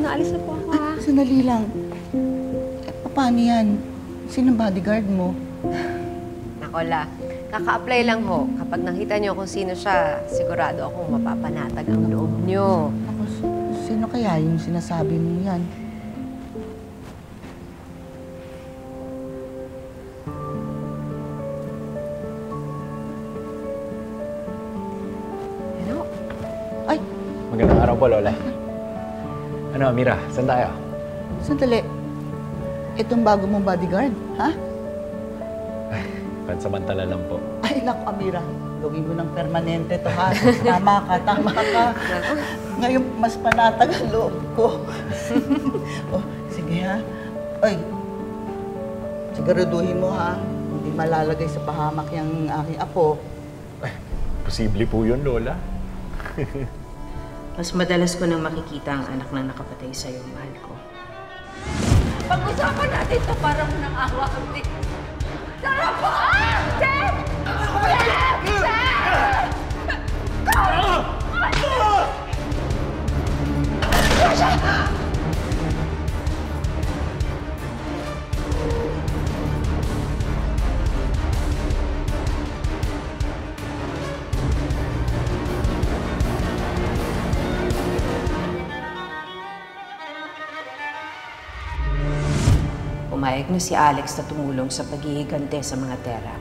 ka na. Alis na po ako, ha? Sandali lang. Paano yan? Sinong bodyguard mo? Nakola, kaka-apply lang ho. Kapag nakita niyo kung sino siya, sigurado akong mapapanatag ang loob niyo. Ako, sino kaya yung sinasabi mo yan? Ano? Ay! Magandang araw po, Lola. Ano, Amira, saan tayo? Sandali. Itong bago mong bodyguard, ha? Pansamantala lang po. Ay, naku, Amira. Gawin mo ng permanente to, ha? Tama ka, tama ka. Ngayon, mas panatag ang loob ko. Oh, sige, ha? Ay, siguraduhin mo, ha? Hindi malalagay sa pahamak yung aking apo. Ay, posible po yun, Lola. Mas madalas ko nang makikita ang anak na nakapatay sa'yo, mahal ko. Pag-usapan natin ito para mo ng awa kami. Sarap po! Chef! Pumayag na si Alex na tumulong sa paghihigante sa mga tera.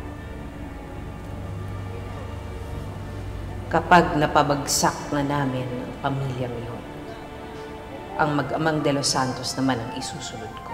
Kapag napabagsak na namin ang pamilyang iyon, ang mag-amang De Los Santos naman ang isusunod ko.